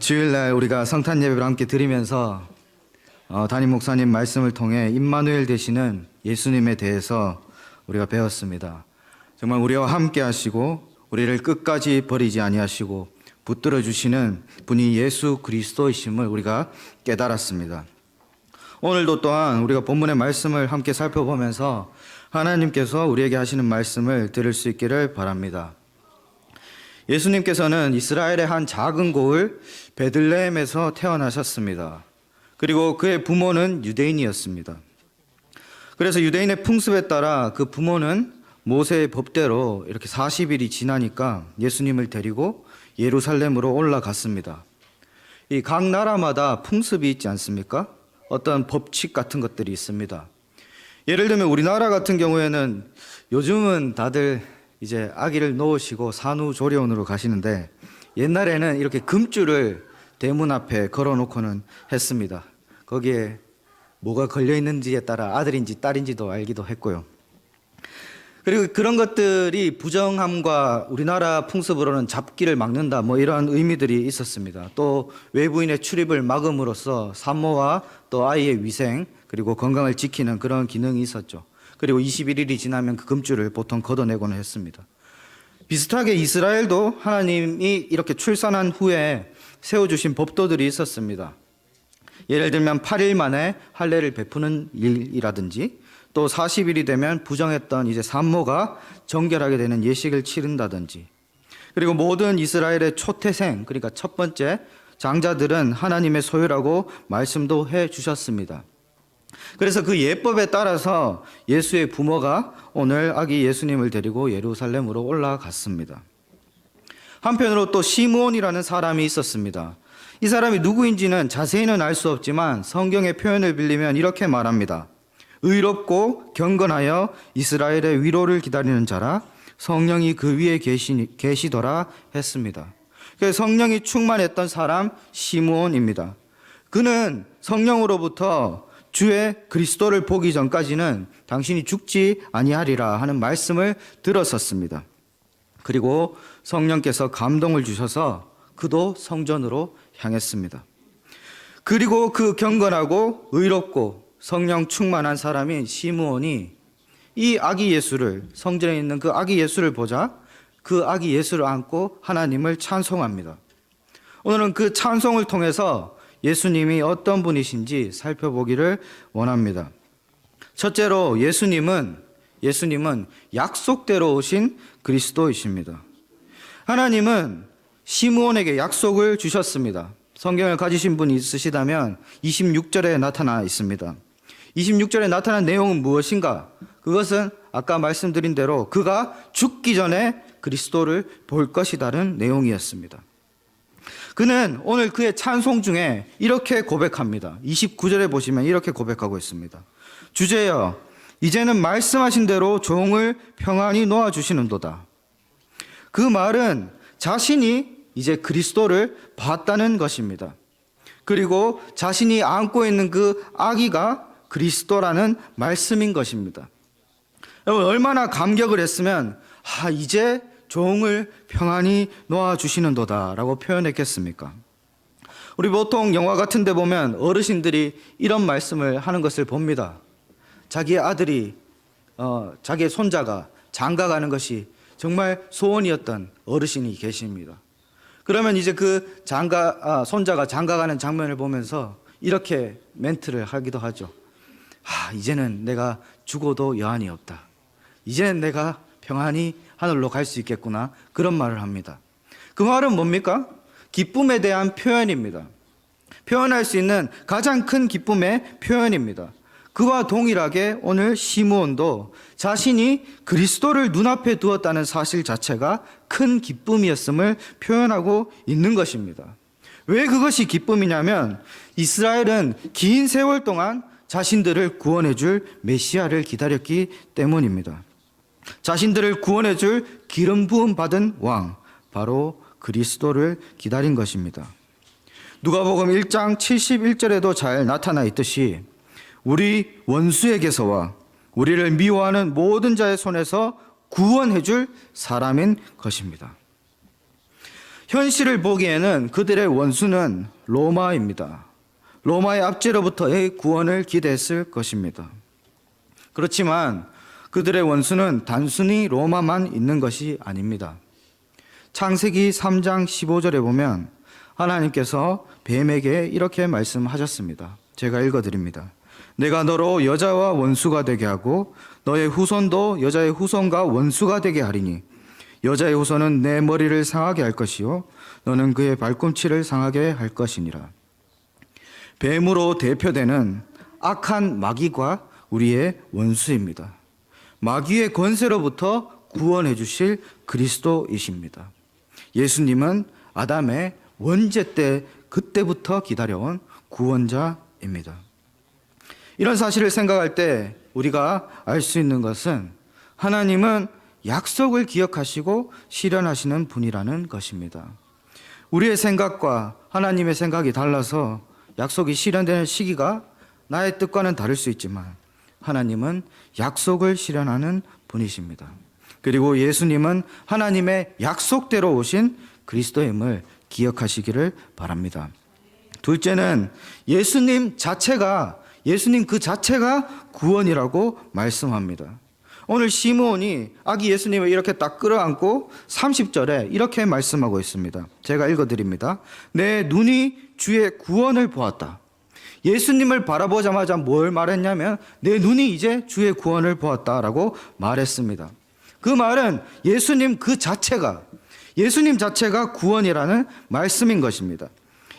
주일날 우리가 성탄 예배를 함께 드리면서 담임 목사님 말씀을 통해 임마누엘 되시는 예수님에 대해서 우리가 배웠습니다. 정말 우리와 함께 하시고 우리를 끝까지 버리지 아니하시고 붙들어 주시는 분이 예수 그리스도이심을 우리가 깨달았습니다. 오늘도 또한 우리가 본문의 말씀을 함께 살펴보면서 하나님께서 우리에게 하시는 말씀을 들을 수 있기를 바랍니다. 예수님께서는 이스라엘의 한 작은 고을 베들레헴에서 태어나셨습니다. 그리고 그의 부모는 유대인이었습니다. 그래서 유대인의 풍습에 따라 그 부모는 모세의 법대로 이렇게 40일이 지나니까 예수님을 데리고 예루살렘으로 올라갔습니다. 이 각 나라마다 풍습이 있지 않습니까? 어떤 법칙 같은 것들이 있습니다. 예를 들면 우리나라 같은 경우에는 요즘은 다들 이제 아기를 놓으시고 산후조리원으로 가시는데 옛날에는 이렇게 금줄을 대문 앞에 걸어놓고는 했습니다. 거기에 뭐가 걸려있는지에 따라 아들인지 딸인지도 알기도 했고요. 그리고 그런 것들이 부정함과 우리나라 풍습으로는 잡기를 막는다 뭐 이런 의미들이 있었습니다. 또 외부인의 출입을 막음으로써 산모와 또 아이의 위생 그리고 건강을 지키는 그런 기능이 있었죠. 그리고 21일이 지나면 그 금줄을 보통 걷어내곤 했습니다. 비슷하게 이스라엘도 하나님이 이렇게 출산한 후에 세워주신 법도들이 있었습니다. 예를 들면 8일 만에 할례를 베푸는 일이라든지 또 40일이 되면 부정했던 이제 산모가 정결하게 되는 예식을 치른다든지 그리고 모든 이스라엘의 초태생 그러니까 첫 번째 장자들은 하나님의 소유라고 말씀도 해 주셨습니다. 그래서 그 예법에 따라서 예수의 부모가 오늘 아기 예수님을 데리고 예루살렘으로 올라갔습니다. 한편으로 또 시므온이라는 사람이 있었습니다. 이 사람이 누구인지는 자세히는 알 수 없지만 성경의 표현을 빌리면 이렇게 말합니다. 의롭고 경건하여 이스라엘의 위로를 기다리는 자라 성령이 그 위에 계시더라 했습니다. 그래서 성령이 충만했던 사람 시므온입니다. 그는 성령으로부터 주의 그리스도를 보기 전까지는 당신이 죽지 아니하리라 하는 말씀을 들었었습니다. 그리고 성령께서 감동을 주셔서 그도 성전으로 향했습니다. 그리고 그 경건하고 의롭고 성령 충만한 사람인 시므온이 이 아기 예수를 성전에 있는 그 아기 예수를 보자 그 아기 예수를 안고 하나님을 찬송합니다. 오늘은 그 찬송을 통해서 예수님이 어떤 분이신지 살펴보기를 원합니다. 첫째로 예수님은 약속대로 오신 그리스도이십니다. 하나님은 시므온에게 약속을 주셨습니다. 성경을 가지신 분이 있으시다면 26절에 나타나 있습니다. 26절에 나타난 내용은 무엇인가? 그것은 아까 말씀드린 대로 그가 죽기 전에 그리스도를 볼 것이라는 내용이었습니다. 그는 오늘 그의 찬송 중에 이렇게 고백합니다. 29절에 보시면 이렇게 고백하고 있습니다. 주제여, 이제는 말씀하신 대로 종을 평안히 놓아주시는도다. 그 말은 자신이 이제 그리스도를 봤다는 것입니다. 그리고 자신이 안고 있는 그 아기가 그리스도라는 말씀인 것입니다. 여러분 얼마나 감격을 했으면 이제 종을 평안히 놓아주시는도다 라고 표현했겠습니까? 우리 보통 영화 같은 데 보면 어르신들이 이런 말씀을 하는 것을 봅니다. 자기의 아들이 자기의 손자가 장가가는 것이 정말 소원이었던 어르신이 계십니다. 그러면 이제 그 손자가 장가가는 장면을 보면서 이렇게 멘트를 하기도 하죠. 이제는 내가 죽어도 여한이 없다. 이제는 내가 평안히 하늘로 갈 수 있겠구나. 그런 말을 합니다. 그 말은 뭡니까? 기쁨에 대한 표현입니다. 표현할 수 있는 가장 큰 기쁨의 표현입니다. 그와 동일하게 오늘 시므온도 자신이 그리스도를 눈앞에 두었다는 사실 자체가 큰 기쁨이었음을 표현하고 있는 것입니다. 왜 그것이 기쁨이냐면 이스라엘은 긴 세월 동안 자신들을 구원해 줄 메시아를 기다렸기 때문입니다. 자신들을 구원해 줄 기름 부음 받은 왕, 바로 그리스도를 기다린 것입니다. 누가복음 1장 71절에도 잘 나타나 있듯이 우리 원수에게서와 우리를 미워하는 모든 자의 손에서 구원해 줄 사람인 것입니다. 현실을 보기에는 그들의 원수는 로마입니다. 로마의 압제로부터의 구원을 기대했을 것입니다. 그렇지만 그들의 원수는 단순히 로마만 있는 것이 아닙니다. 창세기 3장 15절에 보면 하나님께서 뱀에게 이렇게 말씀하셨습니다. 제가 읽어드립니다. 내가 너로 여자와 원수가 되게 하고 너의 후손도 여자의 후손과 원수가 되게 하리니 여자의 후손은 내 머리를 상하게 할 것이요 너는 그의 발꿈치를 상하게 할 것이니라. 뱀으로 대표되는 악한 마귀가 우리의 원수입니다. 마귀의 권세로부터 구원해 주실 그리스도이십니다. 예수님은 아담의 원죄 때 그때부터 기다려온 구원자입니다. 이런 사실을 생각할 때 우리가 알 수 있는 것은 하나님은 약속을 기억하시고 실현하시는 분이라는 것입니다. 우리의 생각과 하나님의 생각이 달라서 약속이 실현되는 시기가 나의 뜻과는 다를 수 있지만 하나님은 약속을 실현하는 분이십니다. 그리고 예수님은 하나님의 약속대로 오신 그리스도임을 기억하시기를 바랍니다. 둘째는 예수님 그 자체가 구원이라고 말씀합니다. 오늘 시므온이 아기 예수님을 이렇게 딱 끌어안고 30절에 이렇게 말씀하고 있습니다. 제가 읽어드립니다. 내 눈이 주의 구원을 보았다. 예수님을 바라보자마자 뭘 말했냐면 내 눈이 이제 주의 구원을 보았다라고 말했습니다. 그 말은 예수님 자체가 구원이라는 말씀인 것입니다.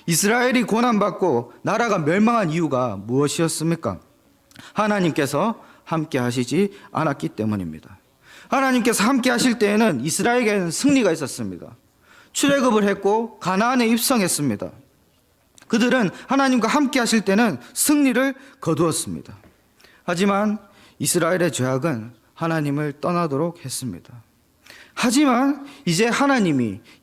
이스라엘이 고난받고 나라가 멸망한 이유가 무엇이었습니까? 하나님께서 함께 하시지 않았기 때문입니다. 하나님께서 함께 하실 때에는 이스라엘에게는 승리가 있었습니다. 출애굽을 했고 가나안에 입성했습니다. 그들은 하나님과 함께 하실 때는 승리를 거두었습니다. 하지만 이스라엘의 죄악은 하나님을 떠나도록 했습니다. 하지만 이제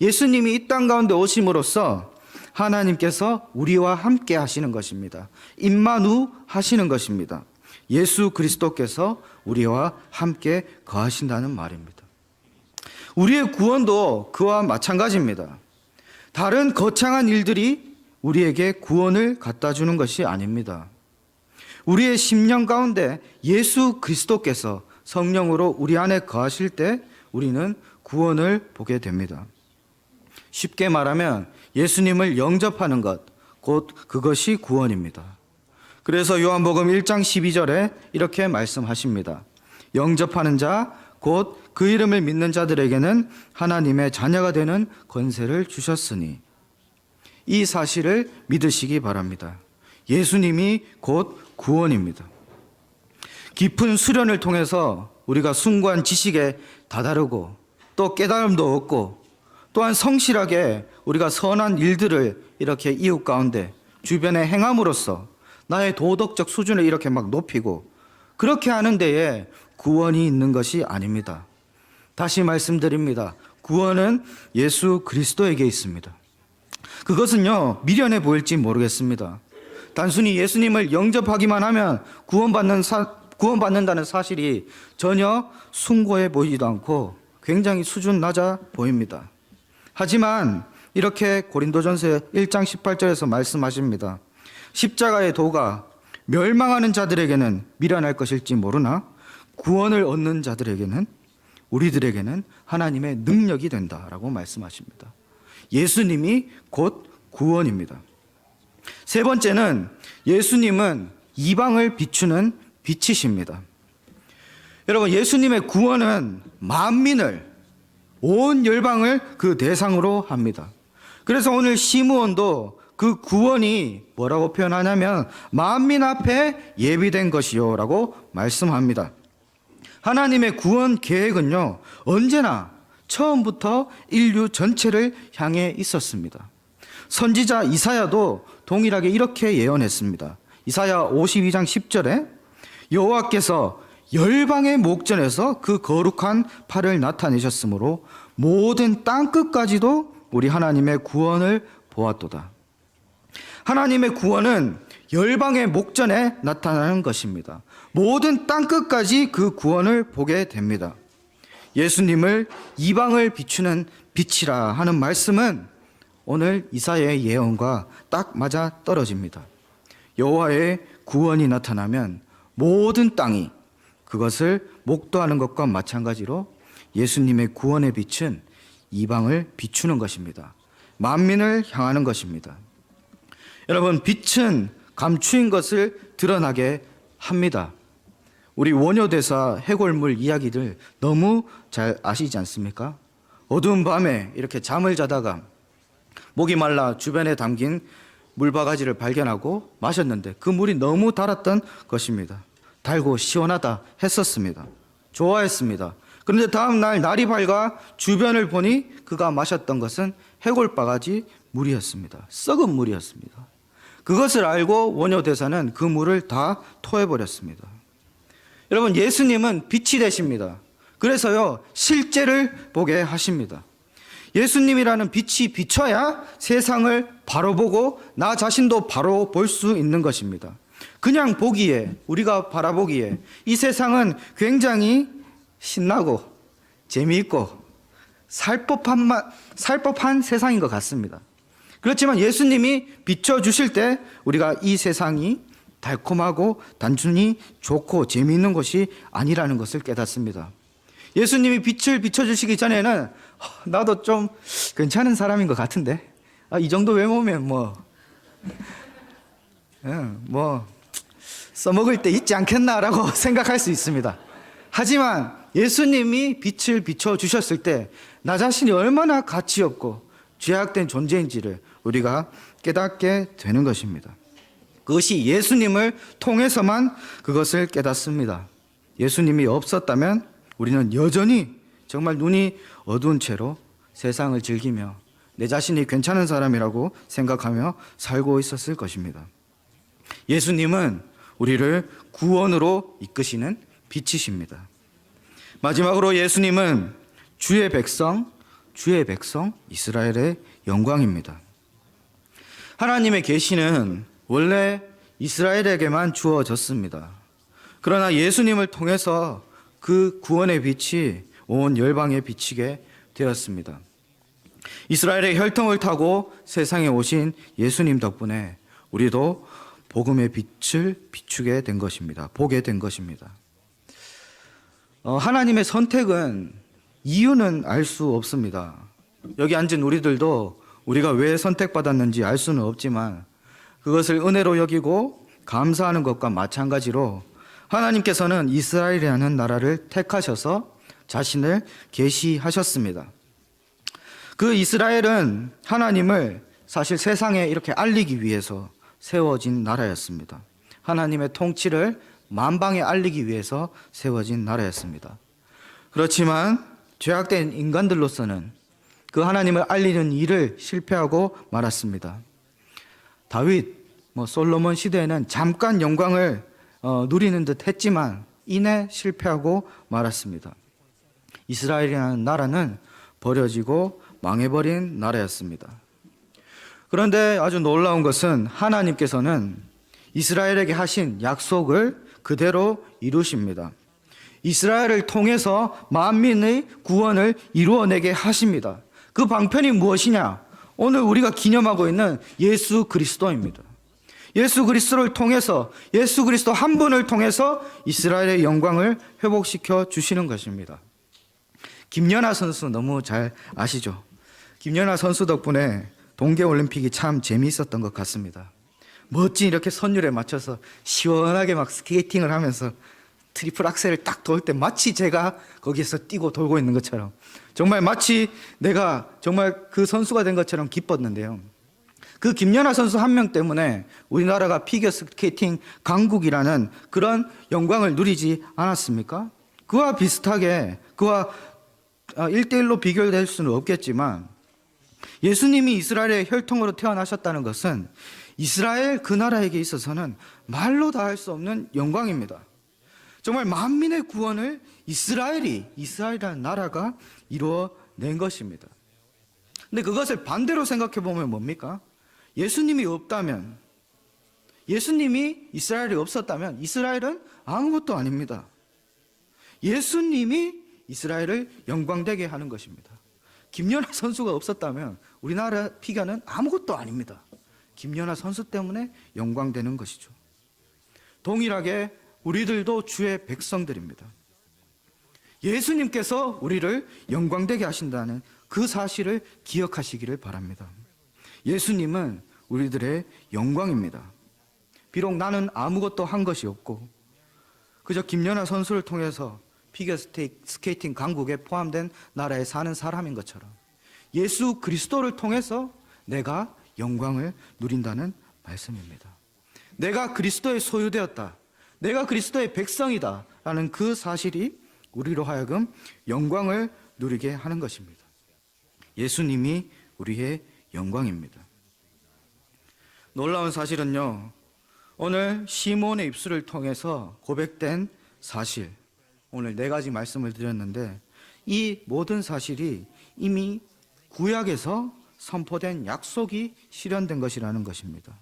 예수님이 이 땅 가운데 오심으로써 하나님께서 우리와 함께 하시는 것입니다. 임마누 하시는 것입니다. 예수 그리스도께서 우리와 함께 거하신다는 말입니다. 우리의 구원도 그와 마찬가지입니다. 다른 거창한 일들이 우리에게 구원을 갖다 주는 것이 아닙니다. 우리의 심령 가운데 예수 그리스도께서 성령으로 우리 안에 거하실 때 우리는 구원을 보게 됩니다. 쉽게 말하면 예수님을 영접하는 것, 곧 그것이 구원입니다. 그래서 요한복음 1장 12절에 이렇게 말씀하십니다. 영접하는 자, 곧 그 이름을 믿는 자들에게는 하나님의 자녀가 되는 권세를 주셨으니 이 사실을 믿으시기 바랍니다. 예수님이 곧 구원입니다. 깊은 수련을 통해서 우리가 숭고한 지식에 다다르고 또 깨달음도 얻고 또한 성실하게 우리가 선한 일들을 이렇게 이웃 가운데 주변에 행함으로써 나의 도덕적 수준을 이렇게 막 높이고 그렇게 하는 데에 구원이 있는 것이 아닙니다. 다시 말씀드립니다. 구원은 예수 그리스도에게 있습니다. 그것은요, 미련해 보일지 모르겠습니다. 단순히 예수님을 영접하기만 하면 구원받는다는 사실이 전혀 숭고해 보이지도 않고 굉장히 수준 낮아 보입니다. 하지만 이렇게 고린도전서 1장 18절에서 말씀하십니다. 십자가의 도가 멸망하는 자들에게는 미련할 것일지 모르나 구원을 얻는 자들에게는 우리들에게는 하나님의 능력이 된다라고 말씀하십니다. 예수님이 곧 구원입니다. 세 번째는 예수님은 이방을 비추는 빛이십니다. 여러분, 예수님의 구원은 만민을, 온 열방을 그 대상으로 합니다. 그래서 오늘 시므온도 그 구원이 뭐라고 표현하냐면 만민 앞에 예비된 것이요 라고 말씀합니다. 하나님의 구원 계획은요, 언제나 처음부터 인류 전체를 향해 있었습니다. 선지자 이사야도 동일하게 이렇게 예언했습니다. 이사야 52장 10절에 여호와께서 열방의 목전에서 그 거룩한 팔을 나타내셨으므로 모든 땅끝까지도 우리 하나님의 구원을 보았도다. 하나님의 구원은 열방의 목전에 나타나는 것입니다. 모든 땅끝까지 그 구원을 보게 됩니다. 예수님을 이방을 비추는 빛이라 하는 말씀은 오늘 이사야의 예언과 딱 맞아 떨어집니다. 여호와의 구원이 나타나면 모든 땅이 그것을 목도하는 것과 마찬가지로 예수님의 구원의 빛은 이방을 비추는 것입니다. 만민을 향하는 것입니다. 여러분, 빛은 감추인 것을 드러나게 합니다. 우리 원효대사 해골물 이야기들 너무 잘 아시지 않습니까? 어두운 밤에 이렇게 잠을 자다가 목이 말라 주변에 담긴 물바가지를 발견하고 마셨는데 그 물이 너무 달았던 것입니다. 달고 시원하다 했었습니다. 좋아했습니다. 그런데 다음 날 날이 밝아 주변을 보니 그가 마셨던 것은 해골바가지 물이었습니다. 썩은 물이었습니다. 그것을 알고 원효대사는 그 물을 다 토해버렸습니다. 여러분, 예수님은 빛이 되십니다. 그래서요, 실제를 보게 하십니다. 예수님이라는 빛이 비춰야 세상을 바로 보고 나 자신도 바로 볼 수 있는 것입니다. 그냥 보기에, 우리가 바라보기에 이 세상은 굉장히 신나고 재미있고 살법한 세상인 것 같습니다. 그렇지만 예수님이 비춰주실 때 우리가 이 세상이 달콤하고 단순히 좋고 재미있는 것이 아니라는 것을 깨닫습니다. 예수님이 빛을 비춰주시기 전에는 나도 좀 괜찮은 사람인 것 같은데, 이 정도 외모면 써먹을 때 있지 않겠나라고 생각할 수 있습니다. 하지만 예수님이 빛을 비춰주셨을 때 나 자신이 얼마나 가치 없고 죄악된 존재인지를 우리가 깨닫게 되는 것입니다. 그것이 예수님을 통해서만 그것을 깨닫습니다. 예수님이 없었다면 우리는 여전히 정말 눈이 어두운 채로 세상을 즐기며 내 자신이 괜찮은 사람이라고 생각하며 살고 있었을 것입니다. 예수님은 우리를 구원으로 이끄시는 빛이십니다. 마지막으로 예수님은 주의 백성 이스라엘의 영광입니다. 하나님의 계시는 원래 이스라엘에게만 주어졌습니다. 그러나 예수님을 통해서 그 구원의 빛이 온 열방에 비치게 되었습니다. 이스라엘의 혈통을 타고 세상에 오신 예수님 덕분에 우리도 복음의 빛을 비추게 된 것입니다. 보게 된 것입니다. 하나님의 선택은 이유는 알 수 없습니다. 여기 앉은 우리들도 우리가 왜 선택받았는지 알 수는 없지만 그것을 은혜로 여기고 감사하는 것과 마찬가지로 하나님께서는 이스라엘이라는 나라를 택하셔서 자신을 계시하셨습니다. 그 이스라엘은 하나님을 사실 세상에 이렇게 알리기 위해서 세워진 나라였습니다. 하나님의 통치를 만방에 알리기 위해서 세워진 나라였습니다. 그렇지만 죄악된 인간들로서는 그 하나님을 알리는 일을 실패하고 말았습니다. 다윗, 솔로몬 시대에는 잠깐 영광을 누리는 듯 했지만 이내 실패하고 말았습니다. 이스라엘이라는 나라는 버려지고 망해버린 나라였습니다. 그런데 아주 놀라운 것은 하나님께서는 이스라엘에게 하신 약속을 그대로 이루십니다. 이스라엘을 통해서 만민의 구원을 이루어내게 하십니다. 그 방편이 무엇이냐? 오늘 우리가 기념하고 있는 예수 그리스도입니다. 예수 그리스도를 통해서, 예수 그리스도 한 분을 통해서 이스라엘의 영광을 회복시켜 주시는 것입니다. 김연아 선수 너무 잘 아시죠? 김연아 선수 덕분에 동계올림픽이 참 재미있었던 것 같습니다. 멋진 이렇게 선율에 맞춰서 시원하게 막 스케이팅을 하면서 트리플 악셀을 딱 돌 때 마치 제가 거기에서 뛰고 돌고 있는 것처럼 정말 마치 내가 정말 그 선수가 된 것처럼 기뻤는데요. 그 김연아 선수 한 명 때문에 우리나라가 피겨스케이팅 강국이라는 그런 영광을 누리지 않았습니까? 그와 비슷하게 그와 1대1로 비교될 수는 없겠지만 예수님이 이스라엘의 혈통으로 태어나셨다는 것은 이스라엘 그 나라에게 있어서는 말로 다 할 수 없는 영광입니다. 정말 만민의 구원을 이스라엘이라는 나라가 이루어낸 것입니다. 근데 그것을 반대로 생각해 보면 뭡니까? 예수님이 없다면, 예수님이 이스라엘이 없었다면 이스라엘은 아무것도 아닙니다. 예수님이 이스라엘을 영광되게 하는 것입니다. 김연아 선수가 없었다면 우리나라 피겨는 아무것도 아닙니다. 김연아 선수 때문에 영광되는 것이죠. 동일하게 우리들도 주의 백성들입니다. 예수님께서 우리를 영광되게 하신다는 그 사실을 기억하시기를 바랍니다. 예수님은 우리들의 영광입니다. 비록 나는 아무것도 한 것이 없고 그저 김연아 선수를 통해서 피겨 스케이팅 강국에 포함된 나라에 사는 사람인 것처럼 예수 그리스도를 통해서 내가 영광을 누린다는 말씀입니다. 내가 그리스도의 소유되었다. 내가 그리스도의 백성이다. 라는 그 사실이 우리로 하여금 영광을 누리게 하는 것입니다. 예수님이 우리의 영광입니다. 놀라운 사실은요, 오늘 시몬의 입술을 통해서 고백된 사실, 오늘 4가지 말씀을 드렸는데 이 모든 사실이 이미 구약에서 선포된 약속이 실현된 것이라는 것입니다.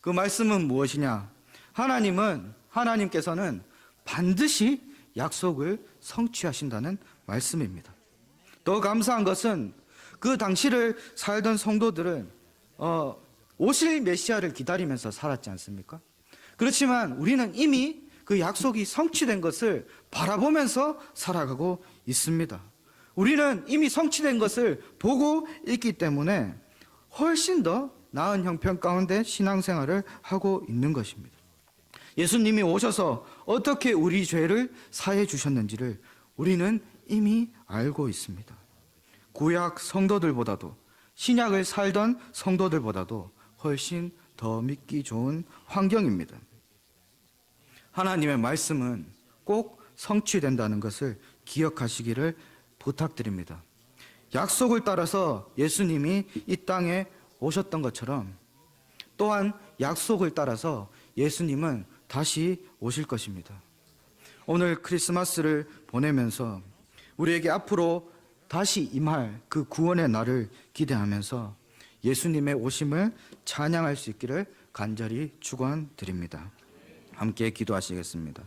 그 말씀은 무엇이냐? 하나님께서는 반드시 약속을 성취하신다는 말씀입니다. 더 감사한 것은 그 당시를 살던 성도들은 오실 메시아를 기다리면서 살았지 않습니까? 그렇지만 우리는 이미 그 약속이 성취된 것을 바라보면서 살아가고 있습니다. 우리는 이미 성취된 것을 보고 있기 때문에 훨씬 더 나은 형편 가운데 신앙생활을 하고 있는 것입니다. 예수님이 오셔서 어떻게 우리 죄를 사해 주셨는지를 우리는 이미 알고 있습니다. 구약 성도들보다도 신약을 살던 성도들보다도 훨씬 더 믿기 좋은 환경입니다. 하나님의 말씀은 꼭 성취된다는 것을 기억하시기를 부탁드립니다. 약속을 따라서 예수님이 이 땅에 오셨던 것처럼 또한 약속을 따라서 예수님은 다시 오실 것입니다. 오늘 크리스마스를 보내면서 우리에게 앞으로 다시 임할 그 구원의 날을 기대하면서 예수님의 오심을 찬양할 수 있기를 간절히 축원드립니다. 함께 기도하시겠습니다.